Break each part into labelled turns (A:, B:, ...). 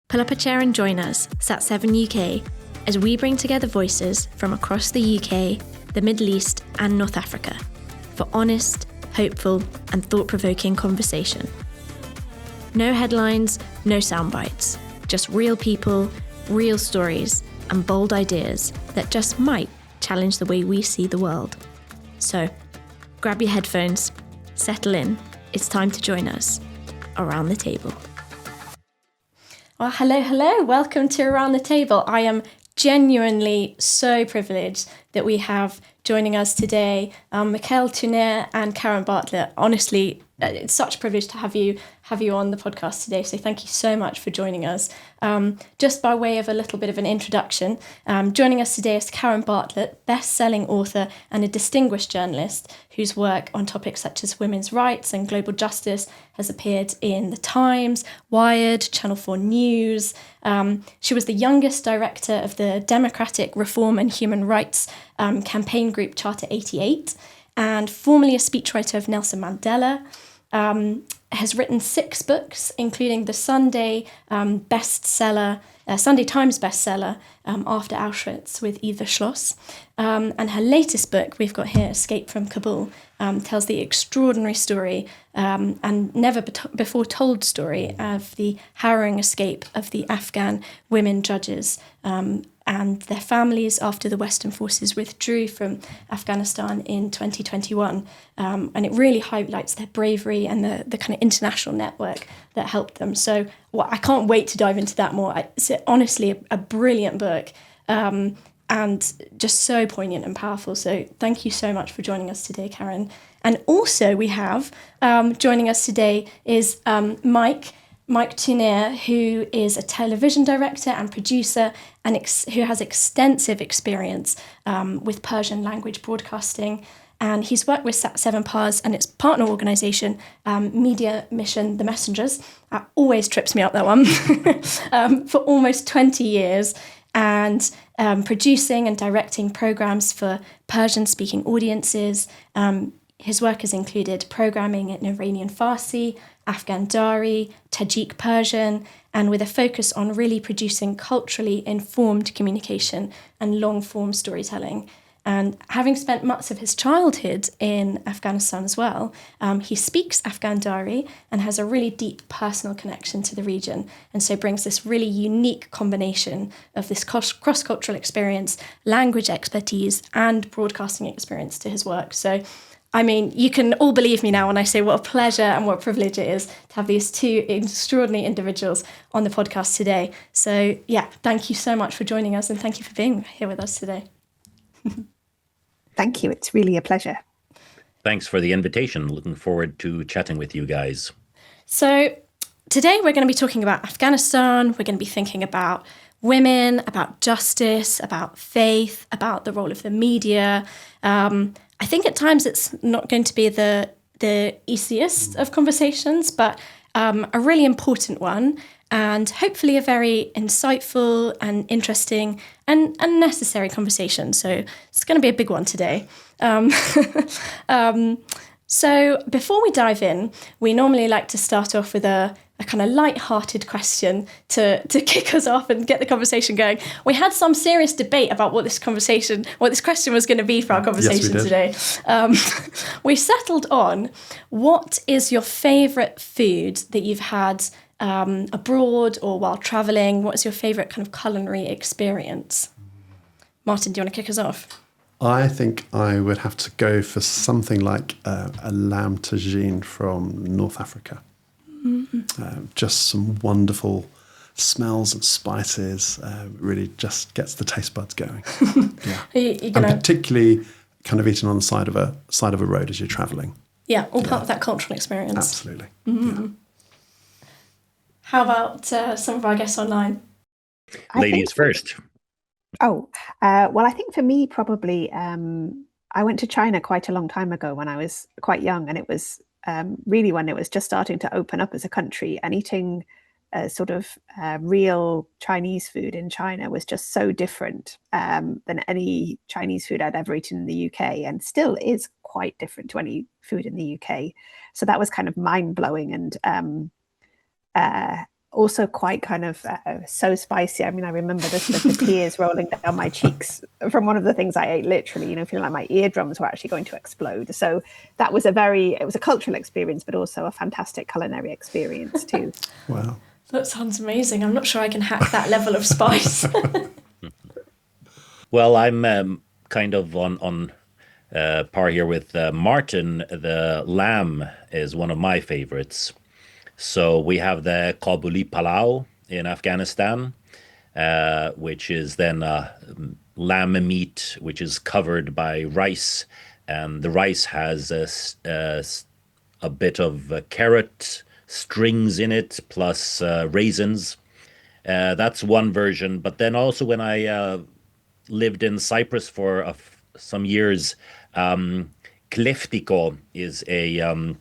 A: Pull up a chair and join us, Sat7 UK, as we bring together voices from across the UK, the Middle East and North Africa for honest, hopeful and thought-provoking conversation. No headlines, no sound bites, just real people, real stories and bold ideas that just might challenge the way we see the world. So, grab your headphones, settle in, it's time to join us around the table. Well, hello, welcome to Around the Table. I am genuinely so privileged that we have joining us today Mikael Tunér and Karen Bartlett. Honestly, it's such a privilege to have you on the podcast today, so thank you so much for joining us. Just by way of a little bit of an introduction, joining us today is Karen Bartlett, best-selling author and a distinguished journalist whose work on topics such as women's rights and global justice has appeared in The Times, Wired, Channel 4 News. She was the youngest director of the Democratic Reform and Human Rights campaign group Charter 88, and formerly a speechwriter of Nelson Mandela. Has written 6 books, including the Sunday Times bestseller, After Auschwitz with Eva Schloss. And her latest book, we've got here, Escape from Kabul, tells the extraordinary story and never before told story of the harrowing escape of the Afghan women judges and their families after the Western forces withdrew from Afghanistan in 2021. And it really highlights their bravery and the kind of international network that helped them. So I can't wait to dive into that more. It's honestly a brilliant book and just so poignant and powerful. So thank you so much for joining us today, Karen. And also we have joining us today is Mikael Tunér, who is a television director and producer and who has extensive experience with Persian language broadcasting. And he's worked with Sat7 Pars and its partner organisation, Media Mission The Messengers. Always trips me up, that one. For almost 20 years. And producing and directing programmes for Persian-speaking audiences. His work has included programming in Iranian Farsi, Afghan Dari, Tajik Persian, and with a focus on really producing culturally informed communication and long-form storytelling. And having spent much of his childhood in Afghanistan as well, he speaks Afghan Dari and has a really deep personal connection to the region, and so brings this really unique combination of this cross-cultural experience, language expertise, and broadcasting experience to his work. So I mean, you can all believe me now when I say what a pleasure and what a privilege it is to have these 2 extraordinary individuals on the podcast today. So yeah, thank you so much for joining us and thank you for being here with us today.
B: Thank you. It's really a pleasure.
C: Thanks for the invitation. Looking forward to chatting with you guys.
A: So today we're going to be talking about Afghanistan. We're going to be thinking about women, about justice, about faith, about the role of the media. I think at times it's not going to be the easiest of conversations, but a really important one, and hopefully a very insightful and interesting and necessary conversation. So it's going to be a big one today. So before we dive in, we normally like to start off with a kind of light-hearted question to kick us off and get the conversation going. We had some serious debate about what this question was going to be for our conversation today. We settled on, what is your favourite food that you've had abroad or while travelling? What's your favourite kind of culinary experience? Martin, do you want to kick us off?
D: I think I would have to go for something like a lamb tagine from North Africa. Mm-hmm. Just some wonderful smells and spices. Really just gets the taste buds going. Yeah, and particularly kind of eaten on the side of a road as you're travelling.
A: Yeah, all part of that cultural experience.
D: Absolutely.
A: Mm-hmm. Yeah. How about some of our guests online?
C: Ladies first.
B: Well, I think for me, probably, I went to China quite a long time ago when I was quite young, and it was really when it was just starting to open up as a country, and eating sort of real Chinese food in China was just so different than any Chinese food I'd ever eaten in the UK, and still is quite different to any food in the UK. So that was kind of mind-blowing and also quite kind of so spicy. I mean, I remember the tears rolling down my cheeks from one of the things I ate, literally, feeling like my eardrums were actually going to explode. So that was it was a cultural experience, but also a fantastic culinary experience too.
D: Wow.
A: That sounds amazing. I'm not sure I can hack that level of spice.
C: Well, I'm kind of on par here with Martin. The lamb is one of my favorites. So we have the Kabuli palau in Afghanistan, which is then lamb meat, which is covered by rice. And the rice has a bit of carrot strings in it, plus raisins. That's one version. But then also when I lived in Cyprus for some years, kleftiko is a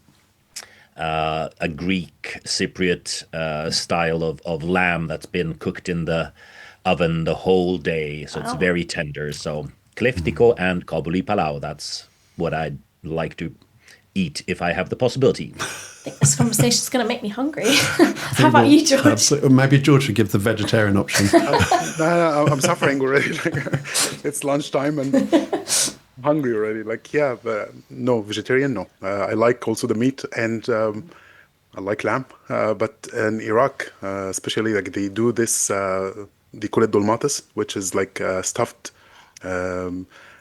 C: Greek Cypriot style of lamb that's been cooked in the oven the whole day, so it's very tender. So kleftiko and kabuli palau, that's what I'd like to eat if I have the possibility.
A: I think this conversation is going to make me hungry. How about you, George?
D: Absolutely. Maybe George should give the vegetarian option.
E: No, I'm suffering already. It's lunchtime and I'm hungry already. But no, vegetarian, no. I like also the meat, and I like lamb. But in Iraq, especially, they do this, they call it dolmatas, which is stuffed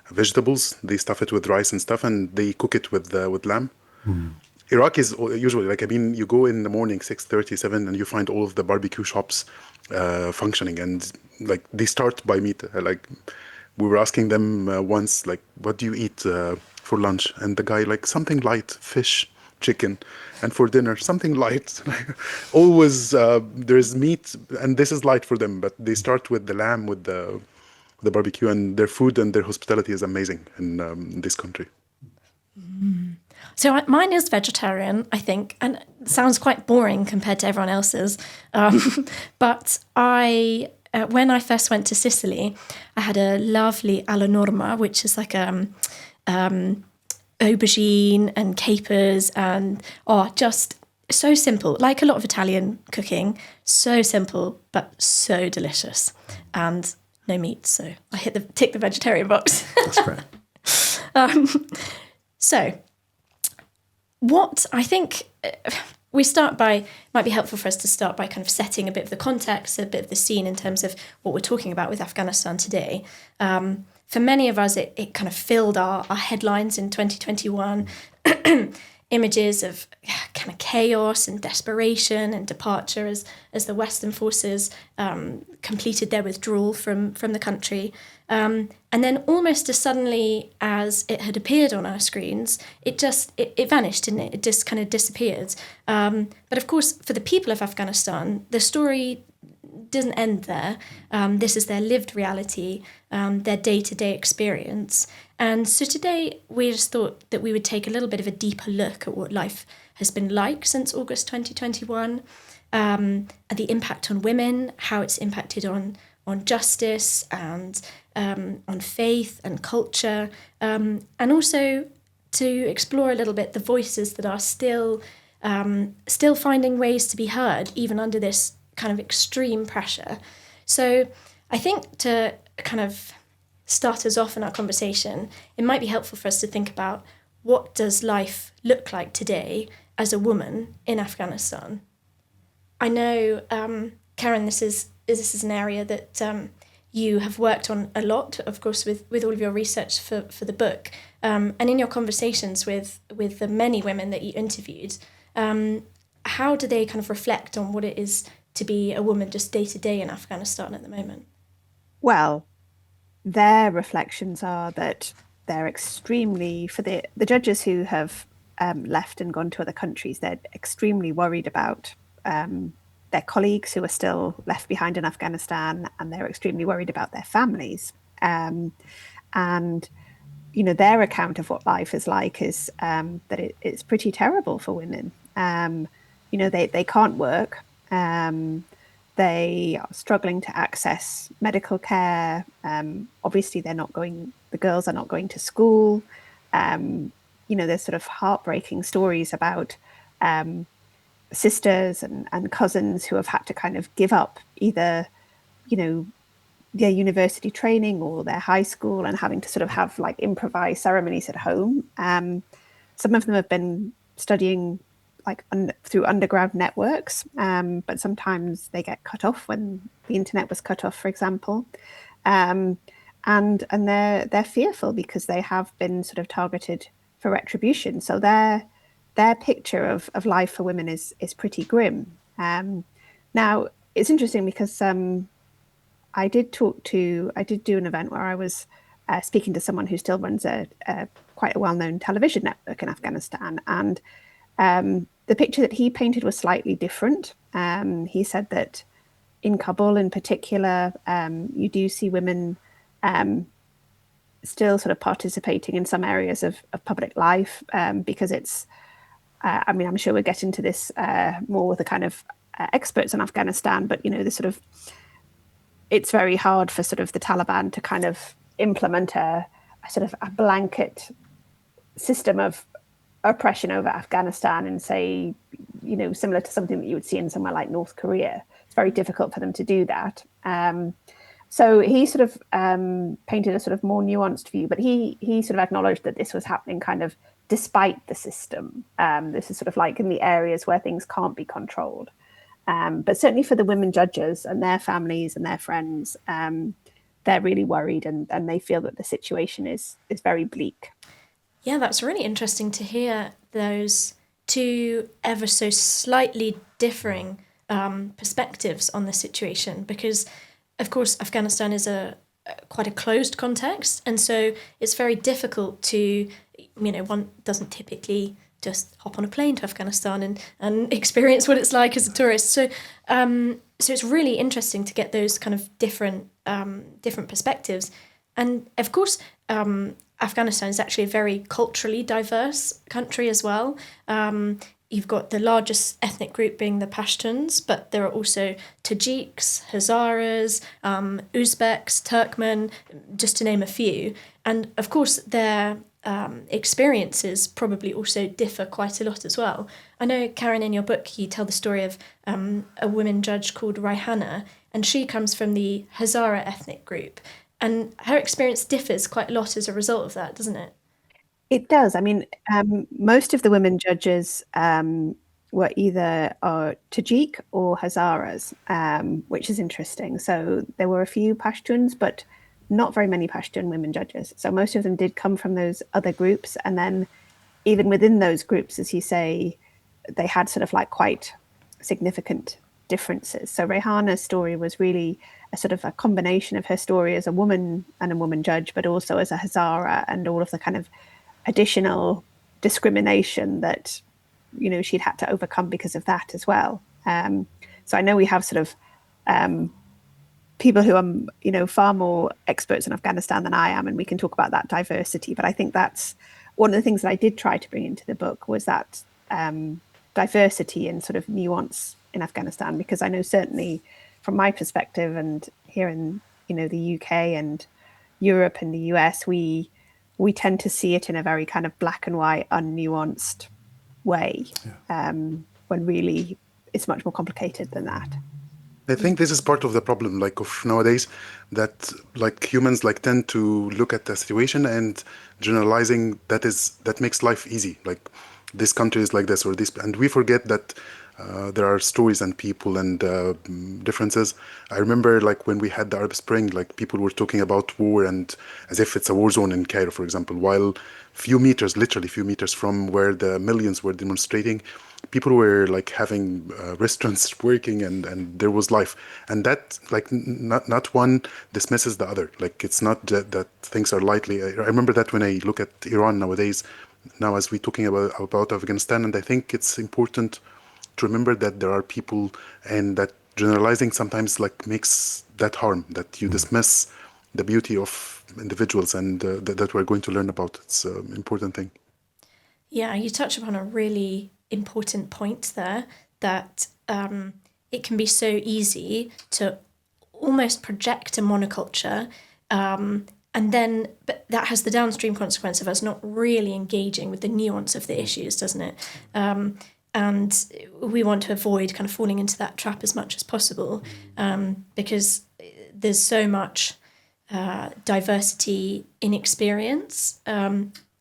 E: vegetables. They stuff it with rice and stuff, and they cook it with lamb. Iraq is usually you go in the morning 6:30, 7, and you find all of the barbecue shops functioning, and they start by meat. We were asking them once, what do you eat for lunch? And the guy, something light, fish, chicken, and for dinner something light. Always there's meat, and this is light for them. But they start with the lamb, with the barbecue, and their food and their hospitality is amazing in this country.
A: So mine is vegetarian, I think, and it sounds quite boring compared to everyone else's. But when I first went to Sicily, I had a lovely alla norma, which is like aubergine and capers, and just so simple, like a lot of Italian cooking, so simple but so delicious, and no meat. So I tick the vegetarian box.
D: That's great.
A: So what I think might be helpful for us to start by kind of setting a bit of the context, a bit of the scene in terms of what we're talking about with Afghanistan today. For many of us, it kind of filled our headlines in 2021. Images of kind of chaos and desperation and departure as the Western forces completed their withdrawal from the country. And then almost as suddenly as it had appeared on our screens, it vanished, didn't it? It just kind of disappeared. But of course, for the people of Afghanistan, the story doesn't end there. This is their lived reality, their day-to-day experience. And so today we just thought that we would take a little bit of a deeper look at what life has been like since August 2021, and the impact on women, how it's impacted on justice and on faith and culture, and also to explore a little bit the voices that are still finding ways to be heard, even under this kind of extreme pressure. So I think to kind of start us off in our conversation, it might be helpful for us to think about what does life look like today as a woman in Afghanistan. I know, Karen, this is an area that you have worked on a lot, of course, with all of your research for the book, and in your conversations with the many women that you interviewed, how do they kind of reflect on what it is to be a woman just day to day in Afghanistan at the moment?
B: Well, their reflections are that they're extremely, for the judges who have left and gone to other countries, they're extremely worried about their colleagues who are still left behind in Afghanistan, and they're extremely worried about their families. And, their account of what life is like is that it's pretty terrible for women. They can't work. They are struggling to access medical care. Obviously, the girls are not going to school. There's sort of heartbreaking stories about sisters and cousins who have had to kind of give up either, their university training or their high school, and having to sort of have like improvised ceremonies at home. Some of them have been studying like through underground networks, but sometimes they get cut off when the internet was cut off, for example. And they're fearful because they have been sort of targeted for retribution. So their picture of life for women is pretty grim. Now it's interesting because I did do an event where I was speaking to someone who still runs quite a well-known television network in Afghanistan, and the picture that he painted was slightly different. He said that in Kabul in particular, you do see women still sort of participating in some areas of public life, because it's, I'm sure we'll get into this more with the kind of experts in Afghanistan, but, the sort of, it's very hard for sort of the Taliban to kind of implement a sort of a blanket system of oppression over Afghanistan and say, similar to something that you would see in somewhere like North Korea. It's very difficult for them to do that. So he sort of painted a sort of more nuanced view, but he sort of acknowledged that this was happening kind of despite the system. This is sort of like in the areas where things can't be controlled. But certainly for the women judges and their families and their friends, they're really worried and they feel that the situation is very bleak.
A: Yeah, that's really interesting to hear those two ever so slightly differing perspectives on the situation, because, of course, Afghanistan is quite a closed context, and so it's very difficult to, one doesn't typically just hop on a plane to Afghanistan and experience what it's like as a tourist. So it's really interesting to get those kind of different perspectives. And of course, Afghanistan is actually a very culturally diverse country as well. You've got the largest ethnic group being the Pashtuns, but there are also Tajiks, Hazaras, Uzbeks, Turkmen, just to name a few. And of course, their experiences probably also differ quite a lot as well. I know, Karen, in your book, you tell the story of a woman judge called Raihana, and she comes from the Hazara ethnic group. And her experience differs quite a lot as a result of that, doesn't it?
B: It does. I mean, most of the women judges were either Tajik or Hazaras, which is interesting. So there were a few Pashtuns, but not very many Pashtun women judges. So most of them did come from those other groups. And then even within those groups, as you say, they had sort of like quite significant differences. So Rehana's story was really a sort of a combination of her story as a woman and a woman judge, but also as a Hazara, and all of the kind of additional discrimination that, she'd had to overcome because of that as well. So I know we have sort of people who are, far more experts in Afghanistan than I am, and we can talk about that diversity. But I think that's one of the things that I did try to bring into the book, was that diversity and sort of nuance in Afghanistan, because I know certainly from my perspective, and here in, the UK and Europe and the US, we tend to see it in a very kind of black and white, unnuanced way, when really it's much more complicated than that.
E: I think this is part of the problem, like, of nowadays, that like humans like tend to look at the situation and generalizing that makes life easy. Like, this country is like this or this, and we forget that there are stories and people and differences. I remember, like, when we had the Arab Spring, like, people were talking about war and as if it's a war zone in Cairo, for example, while literally few meters from where the millions were demonstrating, people were like having restaurants working and there was life. And that, like, not one dismisses the other. Like, it's not that things are lightly. I remember that when I look at Iran nowadays, now as we're talking about Afghanistan, and I think it's important to remember that there are people, and that generalizing sometimes like makes that harm, that you dismiss the beauty of individuals, and that we're going to learn about. It's an important thing.
A: Yeah, you touch upon a really important point there, that it can be so easy to almost project a monoculture, but that has the downstream consequence of us not really engaging with the nuance of the issues, doesn't it? and we want to avoid kind of falling into that trap as much as possible, because there's so much diversity in experience,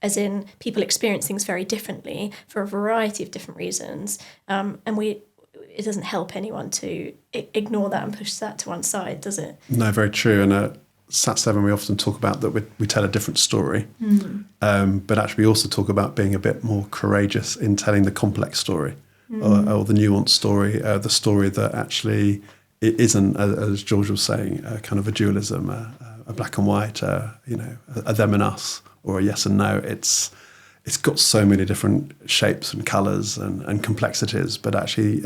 A: as in people experience things very differently for a variety of different reasons, and it doesn't help anyone to ignore that and push that to one side, does it?
D: No, very true. And at Sat7, we often talk about that we tell a different story, but actually we also talk about being a bit more courageous in telling the complex story, or the nuanced story, the story that actually it isn't, as George was saying, a kind of a dualism, a black and white, a them and us, or a yes and no. It's got so many different shapes and colours and complexities, but actually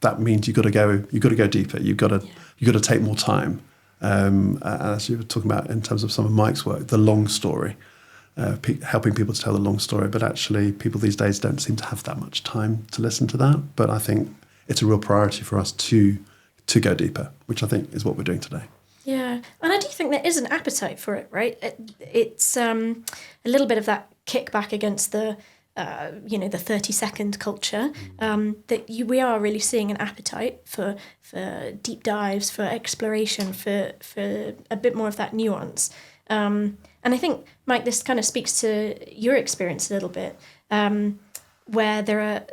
D: that means you've got to go deeper. You've got to take more time. As you were talking about in terms of some of Mike's work, the long story, helping people to tell the long story. But actually, people these days don't seem to have that much time to listen to that. But I think it's a real priority for us to go deeper, which I think is what we're doing today.
A: Yeah, and I do think there is an appetite for it, right? It's a little bit of that kickback against the 30-second culture, that we are really seeing an appetite for deep dives, for exploration, for a bit more of that nuance. And I think, Mike, this kind of speaks to your experience a little bit, where there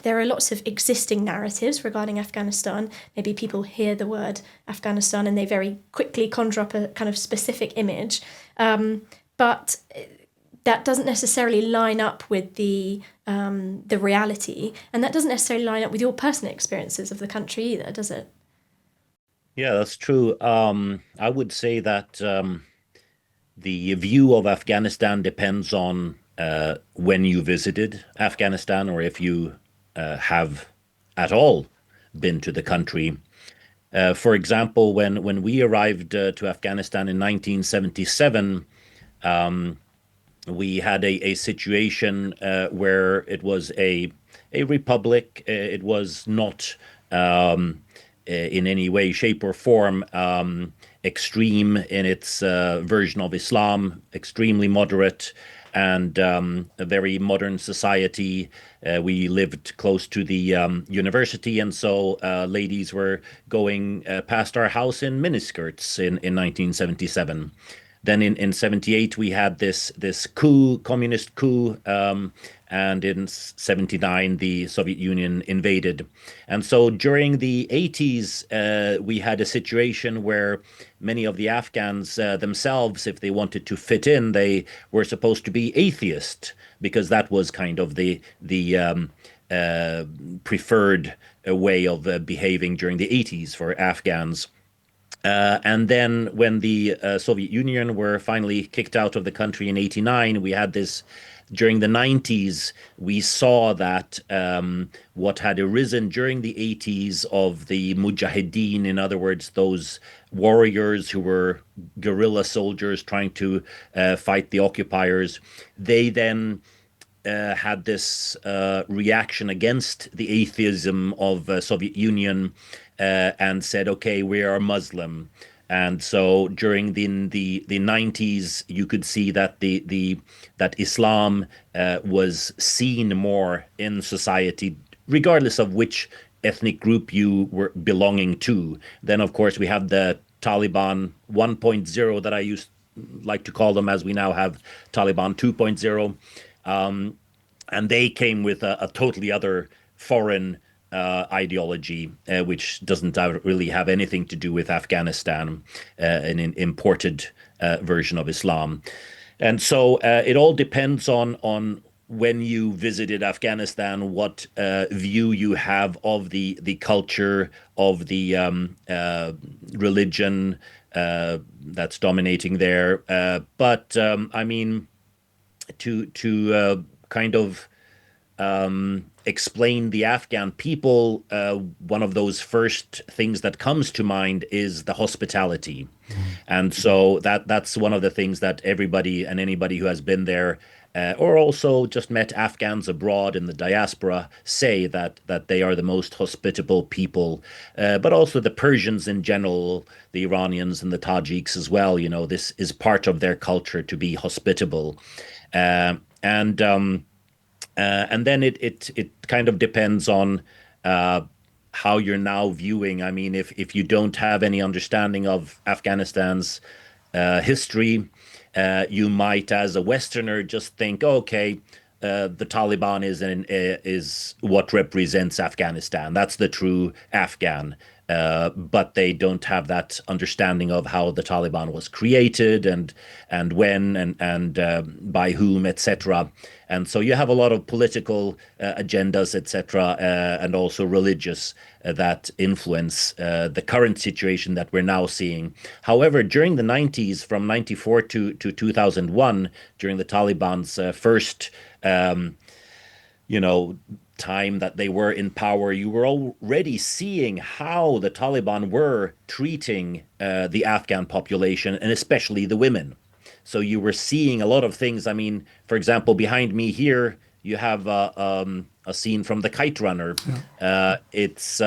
A: are lots of existing narratives regarding Afghanistan. Maybe people hear the word Afghanistan and they very quickly conjure up a kind of specific image, but that doesn't necessarily line up with the reality, and that doesn't necessarily line up with your personal experiences of the country either, does it?
C: Yeah, that's true. I would say that the view of Afghanistan depends on when you visited Afghanistan, or if you have at all been to the country. For example, when we arrived to Afghanistan in 1977, we had a situation where it was a republic. It was not in any way, shape, or form extreme in its version of Islam, extremely moderate, and a very modern society. We lived close to the university, and so ladies were going past our house in miniskirts in 1977. Then in 78, we had this coup, communist coup, and in 79, the Soviet Union invaded. And so during the 80s, we had a situation where many of the Afghans themselves, if they wanted to fit in, they were supposed to be atheist, because that was kind of the preferred way of behaving during the 80s for Afghans. And then when the Soviet Union were finally kicked out of the country in 89, we had this, during the 90s, we saw that what had arisen during the 80s of the Mujahideen, in other words, those warriors who were guerrilla soldiers trying to fight the occupiers, they then had this reaction against the atheism of Soviet Union, and said, okay, we are Muslim. And so during the 90s, you could see that that Islam was seen more in society, regardless of which ethnic group you were belonging to. Then, of course, we have the Taliban 1.0 that I used like to call them, as we now have Taliban 2.0. And they came with a totally other foreign ideology, which doesn't really have anything to do with Afghanistan, an imported version of Islam. And so it all depends on when you visited Afghanistan, what view you have of the culture, of the religion that's dominating there. But I mean, to kind of explain the Afghan people, one of those first things that comes to mind is the hospitality. And so that's one of the things that everybody and anybody who has been there, or also just met Afghans abroad in the diaspora, say that they are the most hospitable people. But also the Persians in general, the Iranians and the Tajiks as well. You know, this is part of their culture to be hospitable. And then it kind of depends on how you're now viewing. I mean, if you don't have any understanding of Afghanistan's history, you might, as a Westerner, just think, okay, the Taliban is what represents Afghanistan. That's the true Afghan. But they don't have that understanding of how the Taliban was created and when and by whom, etc. And so you have a lot of political agendas, etc., and also religious that influence the current situation that we're now seeing. However, during the 90s, from 94 to 2001, during the Taliban's first time that they were in power, you were already seeing how the Taliban were treating the Afghan population, and especially the women. So you were seeing a lot of things. I mean, for example, behind me here, you have a scene from The Kite Runner. It's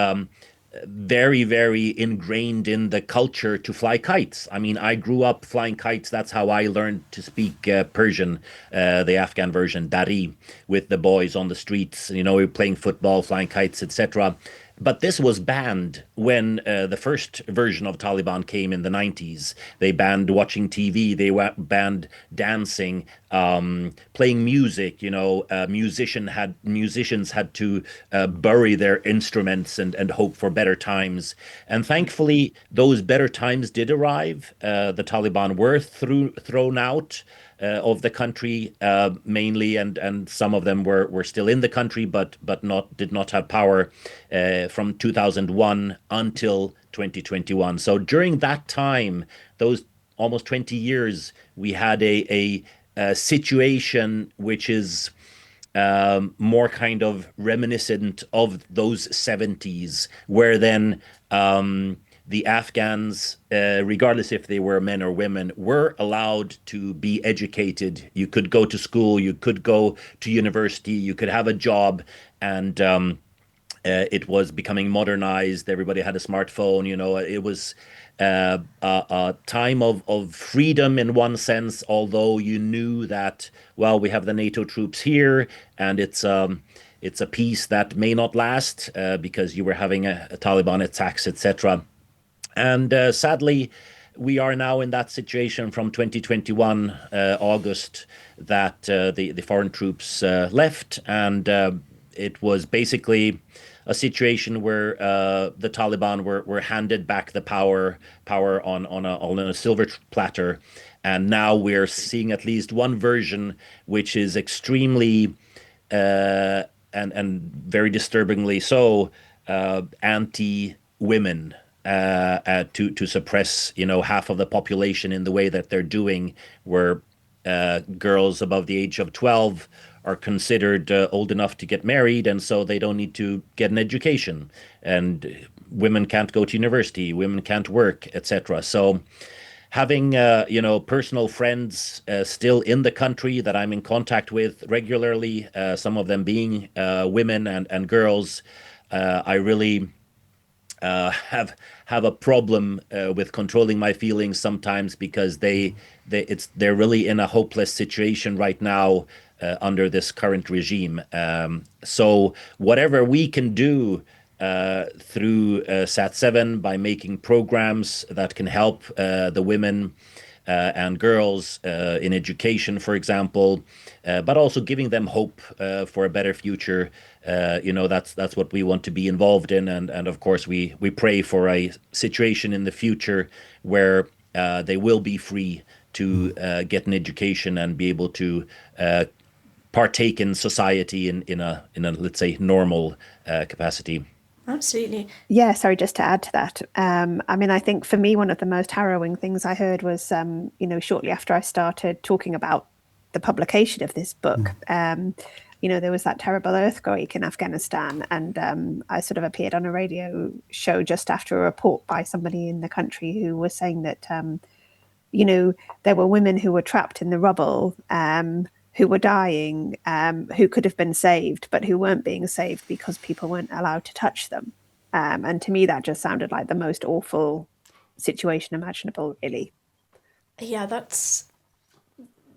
C: very, very ingrained in the culture to fly kites. I mean, I grew up flying kites. That's how I learned to speak Persian, the Afghan version, Dari, with the boys on the streets. We were playing football, flying kites, etc. But this was banned when the first version of Taliban came in the 90s. They banned watching TV. They banned dancing, playing music. Musicians had to bury their instruments and hope for better times. And thankfully, those better times did arrive. The Taliban were thrown out of the country mainly, and some of them were still in the country, but did not have power from 2001 until 2021. So during that time, those almost 20 years, we had a situation which is more kind of reminiscent of those 70s, where then the Afghans, regardless if they were men or women, were allowed to be educated. You could go to school, you could go to university, you could have a job, and it was becoming modernized. Everybody had a smartphone. It was a time of freedom in one sense, although you knew that, well, we have the NATO troops here, and it's a peace that may not last because you were having a Taliban attacks, etc. And sadly, we are now in that situation from 2021, August, that the foreign troops left. And it was basically a situation where the Taliban were handed back the power on a silver platter. And now we're seeing at least one version, which is extremely and very disturbingly so anti-women. To suppress, half of the population in the way that they're doing, where girls above the age of 12 are considered old enough to get married, and so they don't need to get an education, and women can't go to university, women can't work, etc. So having personal friends still in the country that I'm in contact with regularly, some of them being women and girls, I really have a problem with controlling my feelings sometimes, because they're really in a hopeless situation right now under this current regime. So whatever we can do through SAT7 by making programs that can help the women and girls in education, for example, but also giving them hope for a better future. That's what we want to be involved in, and of course we pray for a situation in the future where they will be free to get an education and be able to partake in society in a let's say normal capacity.
A: Absolutely.
B: Yeah, sorry, just to add to that. I think for me, one of the most harrowing things I heard was, shortly after I started talking about the publication of this book, there was that terrible earthquake in Afghanistan, and I sort of appeared on a radio show just after a report by somebody in the country who was saying that, there were women who were trapped in the rubble, who were dying, who could have been saved, but who weren't being saved because people weren't allowed to touch them. And to me, that just sounded like the most awful situation imaginable, really.
A: Yeah, that's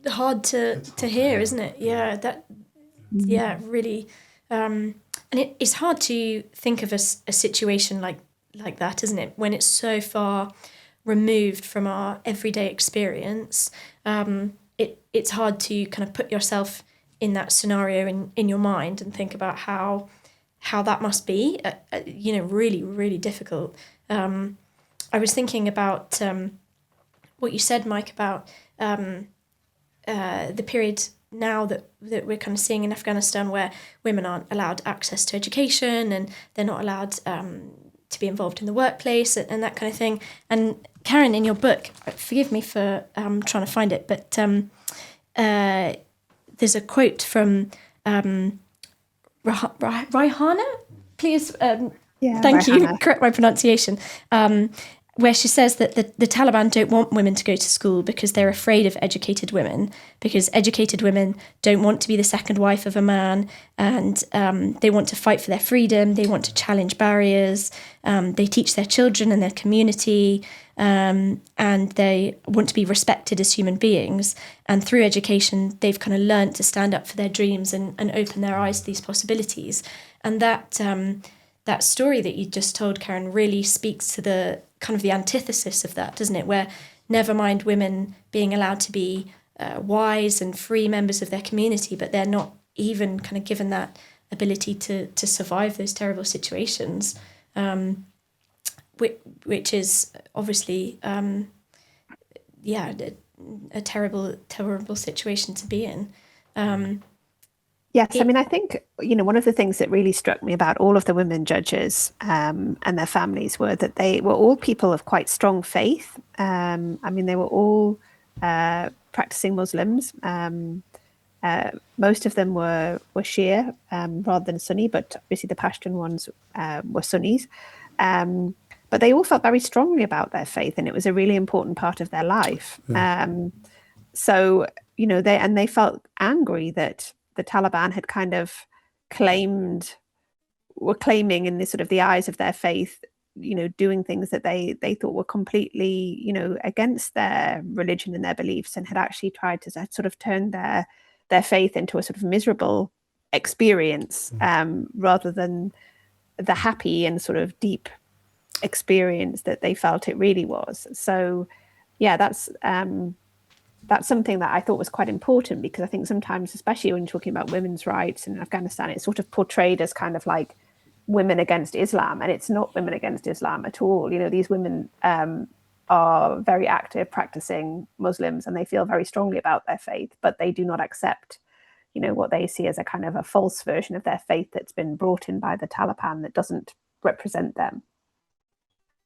A: hard to hear, isn't it? Yeah, Yeah, really. And it's hard to think of a situation like that, isn't it? When it's so far removed from our everyday experience, it's hard to kind of put yourself in that scenario in your mind and think about how that must be, really, really difficult. I was thinking about what you said, Mike, about the period now that we're kind of seeing in Afghanistan, where women aren't allowed access to education and they're not allowed to be involved in the workplace and that kind of thing. And Karen, in your book, forgive me for trying to find it, but there's a quote from Raihana, please. Thank
B: Raihana.
A: you. Correct my pronunciation. Where she says that the Taliban don't want women to go to school because they're afraid of educated women, because educated women don't want to be the second wife of a man, and they want to fight for their freedom, they want to challenge barriers, they teach their children and their community, and they want to be respected as human beings. And through education, they've kind of learned to stand up for their dreams and open their eyes to these possibilities. And that story that you just told, Karen, really speaks to the kind of the antithesis of that, doesn't it? Where never mind women being allowed to be wise and free members of their community, but they're not even kind of given that ability to survive those terrible situations, which is obviously, a terrible situation to be in.
B: Yes, I mean, I think, one of the things that really struck me about all of the women judges and their families were that they were all people of quite strong faith. I mean, they were all practicing Muslims. Most of them were Shia rather than Sunni, but obviously the Pashtun ones were Sunnis. But they all felt very strongly about their faith, and it was a really important part of their life. So, they felt angry that the Taliban had kind of were claiming in this sort of the eyes of their faith, doing things that they thought were completely, against their religion and their beliefs, and had actually tried to sort of turn their faith into a sort of miserable experience, rather than the happy and sort of deep experience that they felt it really was. So, yeah, that's something that I thought was quite important, because I think sometimes, especially when you're talking about women's rights in Afghanistan, it's sort of portrayed as kind of like women against Islam, and it's not women against Islam at all. These women are very active, practicing Muslims, and they feel very strongly about their faith, but they do not accept, what they see as a kind of a false version of their faith that's been brought in by the Taliban that doesn't represent them.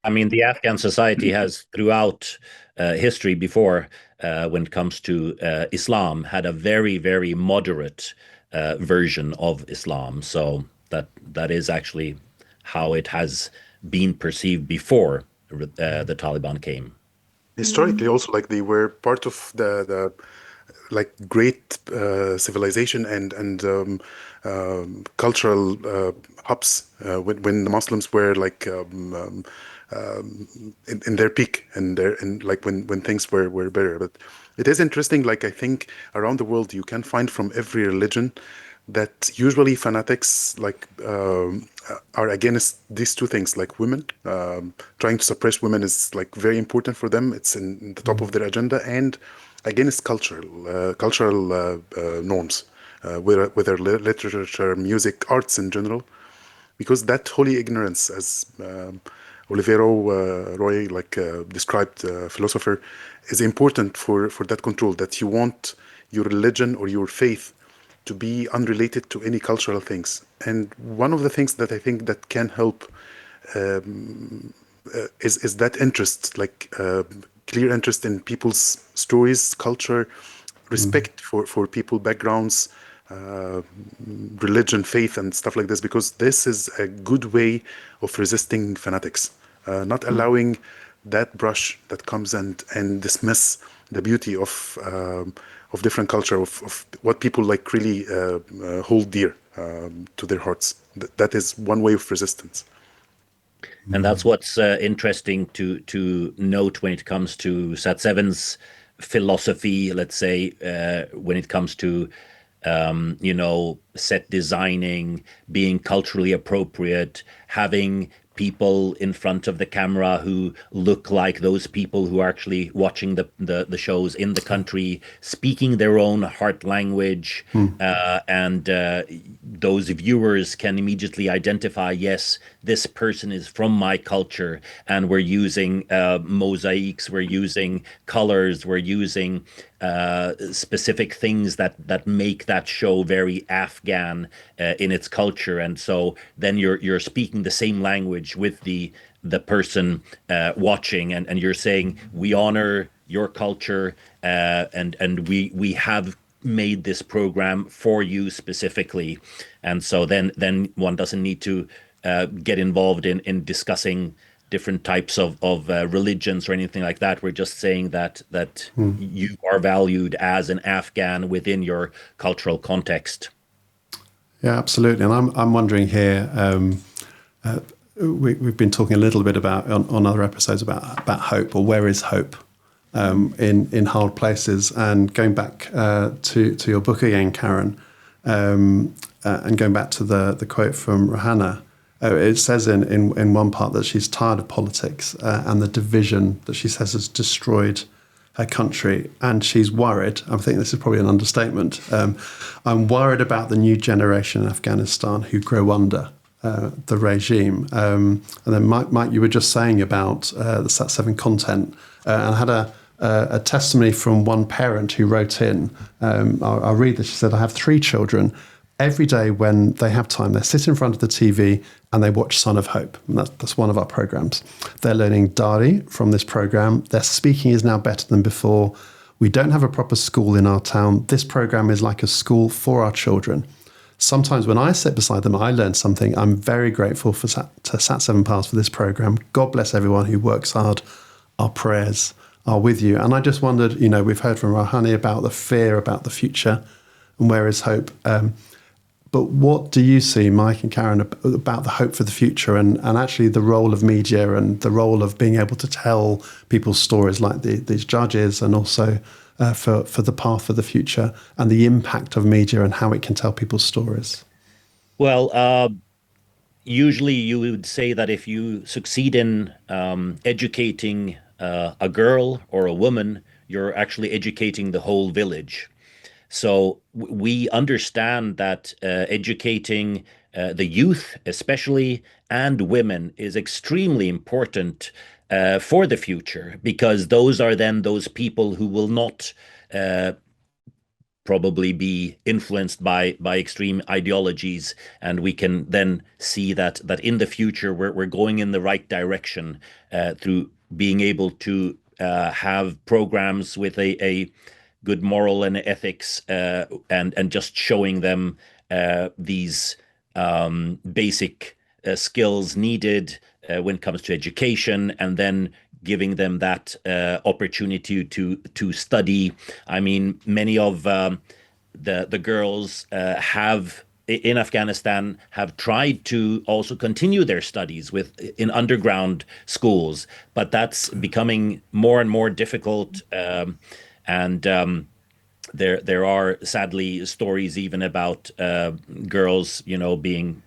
C: I mean, the Afghan society has, throughout history before, when it comes to Islam, had a very, very moderate version of Islam. So that is actually how it has been perceived before the Taliban came.
E: Historically, also, like, they were part of the like great civilization and cultural hubs when the Muslims were like in their peak and like when things were better. But it is interesting, like, I think around the world you can find from every religion that usually fanatics like are against these two things, like women. Trying to suppress women is like very important for them. It's in the top of their agenda, and against cultural norms, whether literature, music, arts in general, because that holy ignorance, as Olivero Roy described, philosopher, is important for that control, that you want your religion or your faith to be unrelated to any cultural things. And one of the things that I think that can help is that interest, like clear interest in people's stories, culture, respect for people, backgrounds, religion, faith, and stuff like this, because this is a good way of resisting fanatics, not allowing that brush that comes and dismiss the beauty of different culture, of what people like really hold dear to their hearts. That is one way of resistance.
C: And that's what's interesting to note when it comes to Sat Seven's philosophy, let's say, when it comes to set designing, being culturally appropriate, having people in front of the camera who look like those people who are actually watching the shows in the country, speaking their own heart language, and those viewers can immediately identify, yes, this person is from my culture, and we're using mosaics, we're using colors, we're using specific things that make that show very Afghan in its culture, and so then you're speaking the same language with the person watching, and you're saying, we honor your culture, and we have made this program for you specifically, and so then one doesn't need to get involved in discussing different types of religions or anything like that. We're just saying that you are valued as an Afghan within your cultural context.
D: Yeah, absolutely. And I'm wondering here, we've been talking a little bit about on other episodes about hope, or where is hope in hard places. And going back to your book again, Karen, and going back to the quote from Rohana, it says in one part that she's tired of politics and the division that she says has destroyed her country, and she's worried. I think this is probably an understatement. I'm worried about the new generation in Afghanistan who grow under the regime. And then, Mike, you were just saying about the Sat7 content, and I had a testimony from one parent who wrote in. I'll read this. She said, "I have 3 children. Every day when they have time, they sit in front of the TV and they watch Son of Hope." And that's one of our programs. They're learning Dari from this program. Their speaking is now better than before. We don't have a proper school in our town. This program is like a school for our children. Sometimes when I sit beside them, I learn something. I'm very grateful to Sat7 Pals for this program. God bless everyone who works hard. Our prayers are with you. And I just wondered, we've heard from Rahani about the fear about the future and where is hope. But what do you see, Mike and Karen, about the hope for the future and actually the role of media and the role of being able to tell people's stories like these judges, and also for the path for the future and the impact of media and how it can tell people's stories?
C: Well, usually you would say that if you succeed in educating a girl or a woman, you're actually educating the whole village. So we understand that educating the youth, especially, and women is extremely important for the future, because those are then those people who will not probably be influenced by extreme ideologies, and we can then see that in the future we're going in the right direction through being able to have programs with a good moral and ethics, and just showing them these basic skills needed when it comes to education, and then giving them that opportunity to study. I mean, many of the girls in Afghanistan have tried to also continue their studies in underground schools, but that's becoming more and more difficult. And there are sadly stories even about girls, being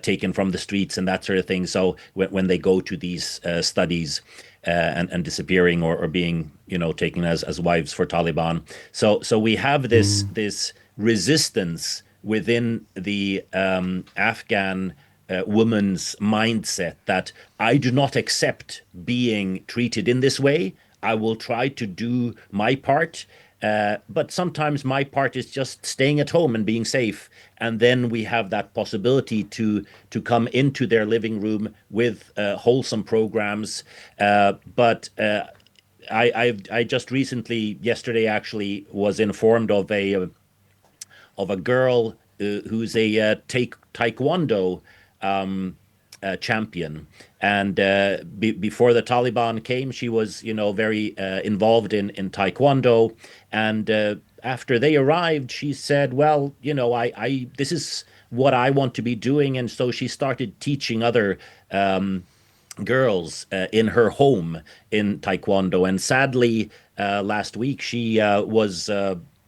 C: taken from the streets and that sort of thing. So when they go to these studies and disappearing or being, taken as wives for Taliban. So we have this resistance within the Afghan woman's mindset that I do not accept being treated in this way. I will try to do my part, but sometimes my part is just staying at home and being safe. And then we have that possibility to come into their living room with wholesome programs. But I just recently, yesterday actually, was informed of a girl who's a taekwondo champion, and before the Taliban came, she was very involved in taekwondo, and after they arrived, she said, well, I this is what I want to be doing, and so she started teaching other girls in her home in taekwondo. And sadly, last week she was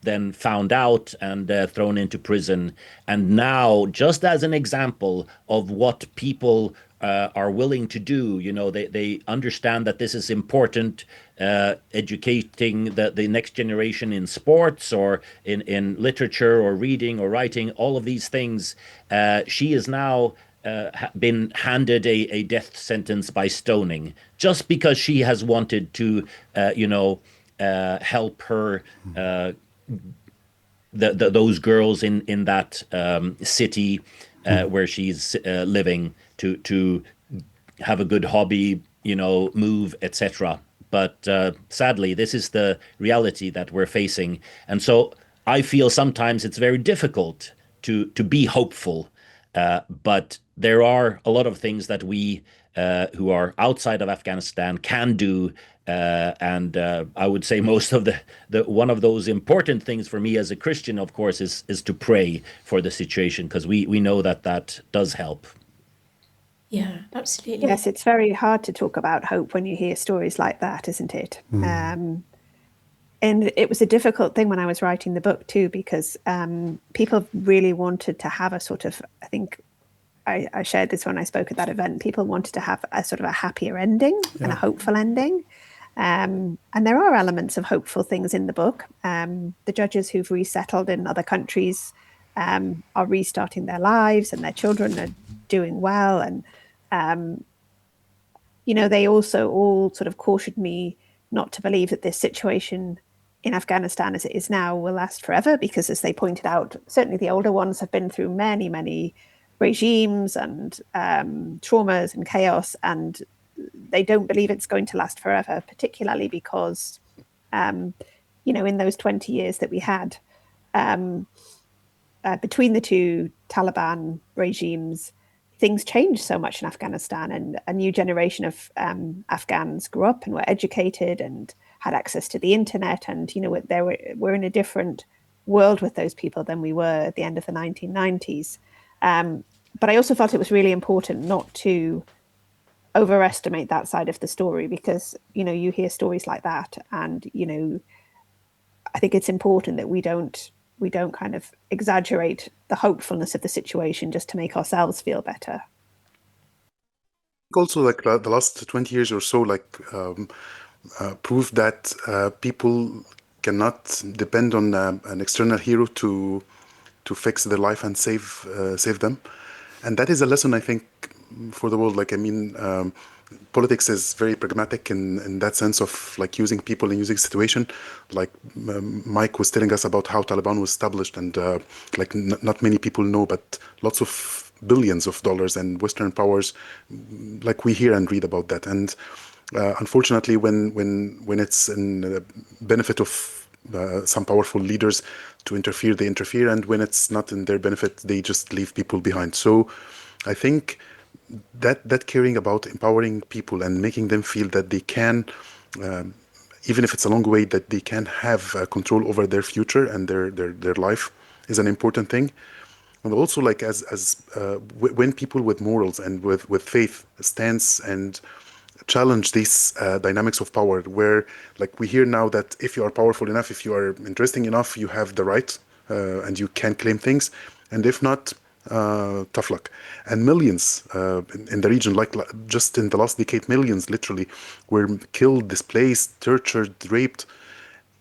C: then found out and thrown into prison. And now, just as an example of what people are willing to do, they understand that this is important, educating the next generation in sports or in literature or reading or writing, all of these things. She is now been handed a death sentence by stoning just because she has wanted to, help her, those girls in that city where she's living to have a good hobby, move, etc. But sadly, this is the reality that we're facing, and so I feel sometimes it's very difficult to be hopeful. But there are a lot of things that we who are outside of Afghanistan can do. And I would say most of the one of those important things for me as a Christian, of course, is to pray for the situation, because we know that does help.
A: Yeah, absolutely.
B: Yes, it's very hard to talk about hope when you hear stories like that, isn't it? And it was a difficult thing when I was writing the book too, because people really wanted to have a sort of, I think I shared this when I spoke at that event, people wanted to have a sort of a happier ending and a hopeful ending. And there are elements of hopeful things in the book. The judges who've resettled in other countries are restarting their lives, and their children are doing well. And, they also all sort of cautioned me not to believe that this situation in Afghanistan as it is now will last forever, because, as they pointed out, certainly the older ones have been through many, many regimes and traumas and chaos, and they don't believe it's going to last forever, particularly because, in those 20 years that we had between the two Taliban regimes, things changed so much in Afghanistan, and a new generation of Afghans grew up and were educated and had access to the internet, and we're in a different world with those people than we were at the end of the 1990s. But I also felt it was really important not to overestimate that side of the story, because you hear stories like that, and I think it's important that we don't kind of exaggerate the hopefulness of the situation just to make ourselves feel better.
E: Also, like the last 20 years or so, proved that people cannot depend on an external hero to fix their life and save them, and that is a lesson, I think, for the world. Politics is very pragmatic in that sense of using people and using situation. Mike was telling us about how Taliban was established, and not many people know, but lots of billions of dollars and Western powers, we hear and read about that. And unfortunately, when it's in the benefit of some powerful leaders to interfere, they interfere, and when it's not in their benefit, they just leave people behind. So I think that caring about empowering people and making them feel that they can, even if it's a long way, that they can have control over their future and their life, is an important thing. And also, when people with morals and with faith stands and challenge these dynamics of power, where we hear now that if you are powerful enough, if you are interesting enough, you have the right and you can claim things, and if not, tough luck. And millions in the region, just in the last decade, millions literally were killed, displaced, tortured, raped,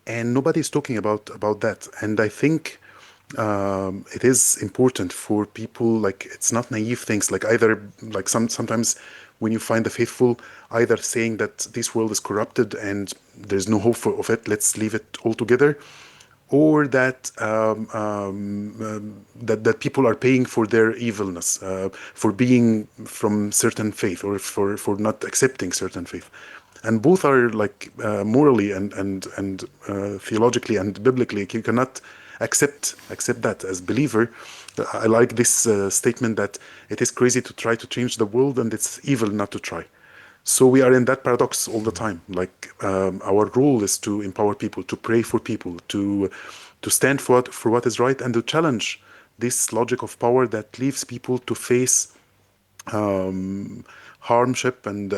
E: and nobody's talking about that. And I think it is important for people, it's not naive things, sometimes when you find the faithful either saying that this world is corrupted and there's no hope of it, let's leave it altogether, or that that people are paying for their evilness, for being from certain faith, or for not accepting certain faith. And both are morally and theologically and biblically, you cannot accept that as believer. I like this statement that it is crazy to try to change the world, and it's evil not to try. So we are in that paradox all the time. Our role is to empower people, to pray for people, to stand for what is right, and to challenge this logic of power that leaves people to face hardship and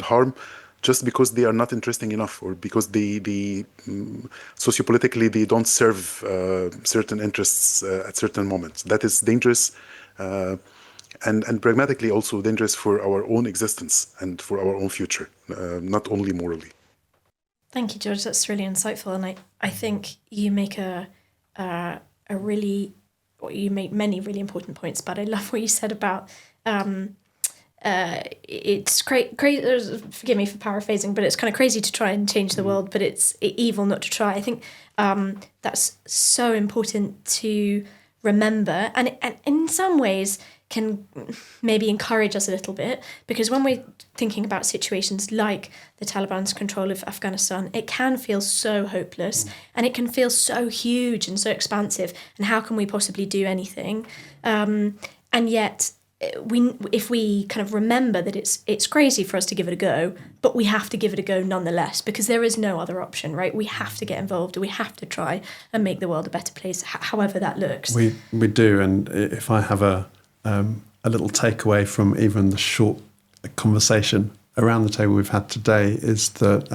E: harm just because they are not interesting enough, or because sociopolitically they don't serve certain interests at certain moments. That is dangerous, and pragmatically also dangerous for our own existence and for our own future, not only morally.
A: Thank you, George. That's really insightful, and I think you make you make many really important points. But I love what you said about it's forgive me for paraphrasing, but it's kind of crazy to try and change the world, but it's evil not to try. I think that's so important to remember, and in some ways can maybe encourage us a little bit, because when we're thinking about situations like the Taliban's control of Afghanistan, it can feel so hopeless, and it can feel so huge and so expansive, and how can we possibly do anything? And yet, if we kind of remember that it's crazy for us to give it a go, but we have to give it a go nonetheless, because there is no other option, right? We have to get involved, we have to try and make the world a better place, however that looks.
D: We do, and if I have a little takeaway from even the short conversation around the table we've had today, is that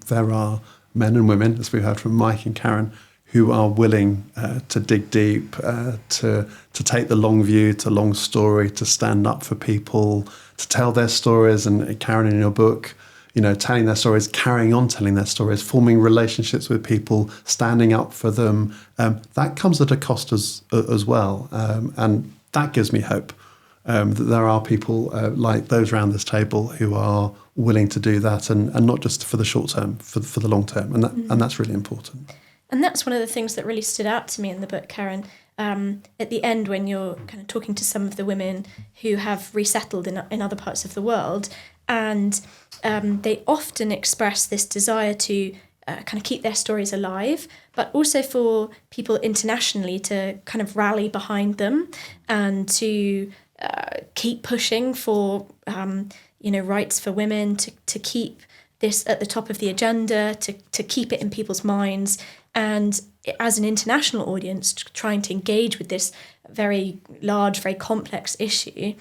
D: there are men and women, as we heard from Mike and Karen, who are willing to dig deep, to take the long view, to long story, to stand up for people, to tell their stories. And Karen, in your book, telling their stories, carrying on telling their stories, forming relationships with people, standing up for them. That comes at a cost as well. And that gives me hope that there are people like those around this table who are willing to do that, and not just for the short term, for the long term. And that's really important.
A: And that's one of the things that really stood out to me in the book, Karen. At the end, when you're kind of talking to some of the women who have resettled in other parts of the world, and they often express this desire to kind of keep their stories alive, but also for people internationally to kind of rally behind them and to keep pushing for rights for women, to keep this at the top of the agenda, to keep it in people's minds. And as an international audience, trying to engage with this very large, very complex issue,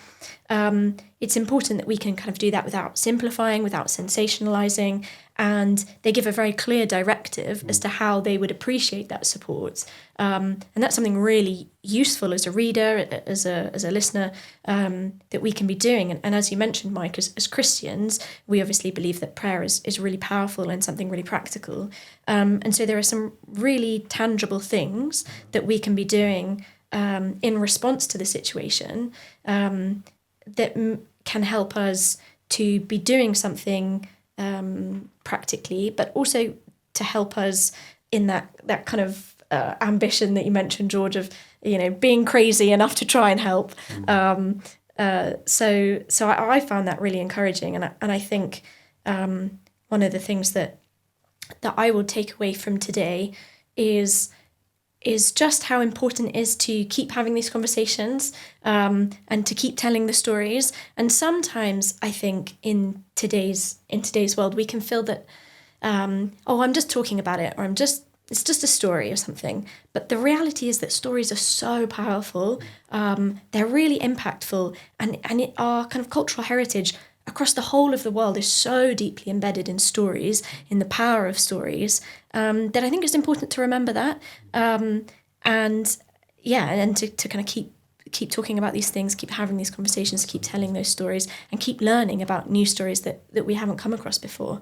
A: it's important that we can kind of do that without simplifying, without sensationalizing. And they give a very clear directive as to how they would appreciate that support. And that's something really useful as a reader, as a listener, that we can be doing. And as you mentioned, Mike, as Christians, we obviously believe that prayer is really powerful and something really practical. And so there are some really tangible things that we can be doing in response to the situation that can help us to be doing something practically, but also to help us in that kind of ambition that you mentioned, George, of being crazy enough to try and help. So I found that really encouraging, and I think one of the things that I will take away from today is just how important it is to keep having these conversations and to keep telling the stories. And sometimes I think in today's world, we can feel that, I'm just talking about it, or it's just a story or something. But the reality is that stories are so powerful. They're really impactful, and our kind of cultural heritage across the whole of the world is so deeply embedded in stories, in the power of stories, that I think it's important to remember that. And to kind of keep talking about these things, keep having these conversations, keep telling those stories, and keep learning about new stories that we haven't come across before.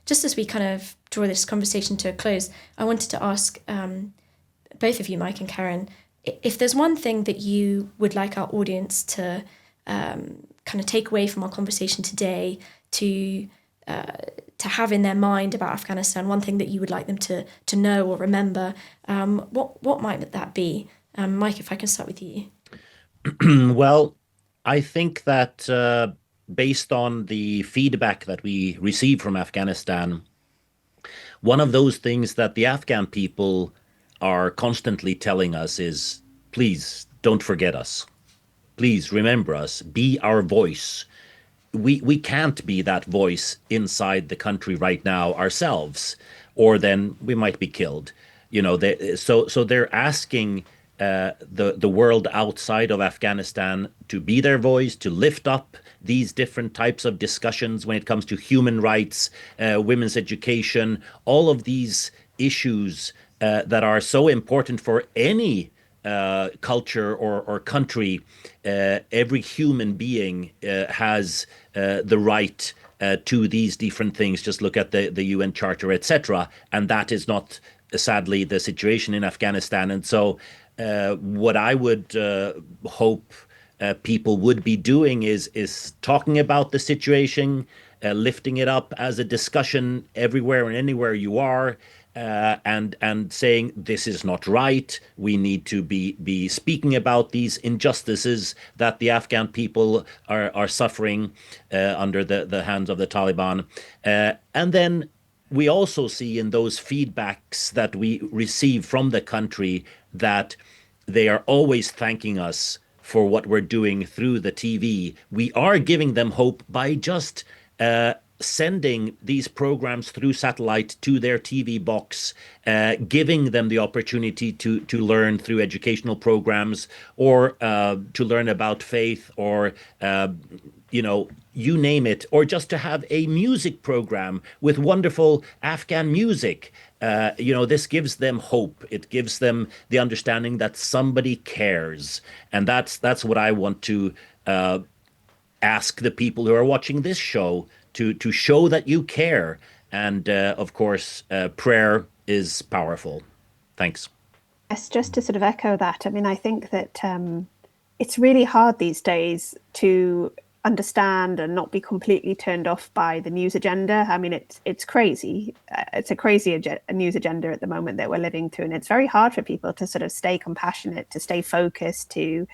A: Just as we kind of draw this conversation to a close, I wanted to ask both of you, Mike and Karen, if there's one thing that you would like our audience to kind of take away from our conversation today, to have in their mind about Afghanistan, one thing that you would like them to know or remember, what might that be? Mike, if I can start with you.
C: Well, I think that based on the feedback that we receive from Afghanistan, one of those things that the Afghan people are constantly telling us is, please don't forget us. Please remember us, be our voice. We can't be that voice inside the country right now ourselves, or then we might be killed. So they're asking the world outside of Afghanistan to be their voice, to lift up these different types of discussions when it comes to human rights, women's education, all of these issues that are so important for any culture or country. Every human being has the right to these different things. Just look at the UN Charter, etc. And that is not, sadly, the situation in Afghanistan. And so what I would hope people would be doing is talking about the situation, lifting it up as a discussion everywhere and anywhere you are, and saying this is not right. We need to be speaking about these injustices that the Afghan people are suffering under the hands of the Taliban. And then we also see in those feedbacks that we receive from the country that they are always thanking us for what we're doing through the TV. We are giving them hope by just sending these programs through satellite to their TV box, giving them the opportunity to learn through educational programs, or to learn about faith, or you name it, or just to have a music program with wonderful Afghan music. This gives them hope. It gives them the understanding that somebody cares. And that's what I want to ask the people who are watching this show to show that you care. And of course, prayer is powerful. Thanks.
B: Yes, just to sort of echo that, I mean, I think that it's really hard these days to understand and not be completely turned off by the news agenda. I mean, it's crazy. It's a crazy news agenda at the moment that we're living through. And it's very hard for people to sort of stay compassionate, to stay focused, to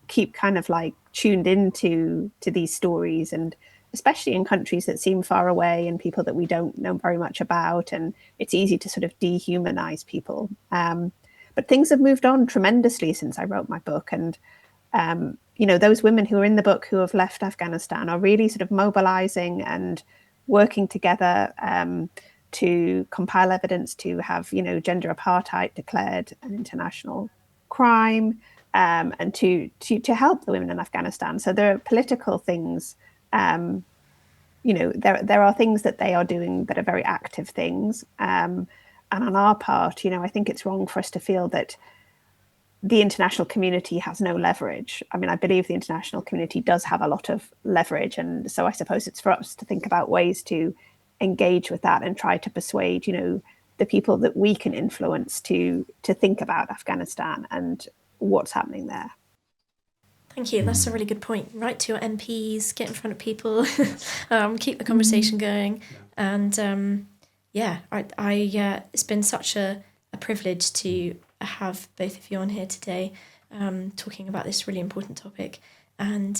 B: keep kind of like tuned into these stories, and especially in countries that seem far away and people that we don't know very much about. And it's easy to sort of dehumanize people. But things have moved on tremendously since I wrote my book. And those women who are in the book who have left Afghanistan are really sort of mobilizing and working together to compile evidence to have, gender apartheid declared an international crime, and to help the women in Afghanistan. So there are political things, there are things that they are doing that are very active things. And on our part, I think it's wrong for us to feel that the international community has no leverage. I mean, I believe the international community does have a lot of leverage. And so I suppose it's for us to think about ways to engage with that and try to persuade, the people that we can influence to think about Afghanistan and what's happening there.
A: Thank you. That's a really good point. Write to your MPs, get in front of people, keep the conversation going. And it's been such a privilege to have both of you on here today, talking about this really important topic. And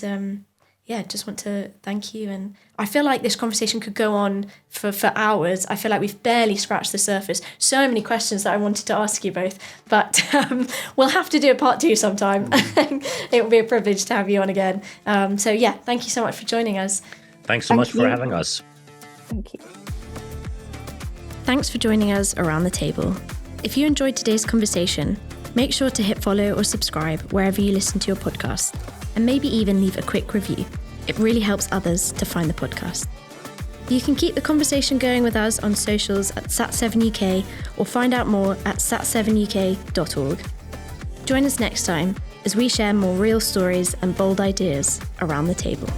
A: just want to thank you. And I feel like this conversation could go on for hours. I feel like we've barely scratched the surface. So many questions that I wanted to ask you both, but we'll have to do a part 2 sometime. It will be a privilege to have you on again. Thank you so much for joining us.
C: Thanks so much for having us.
B: Thank you.
A: Thanks for joining us around the table. If you enjoyed today's conversation, make sure to hit follow or subscribe wherever you listen to your podcast, and maybe even leave a quick review. It really helps others to find the podcast. You can keep the conversation going with us on socials at Sat7UK, or find out more at sat7uk.org. Join us next time as we share more real stories and bold ideas around the table.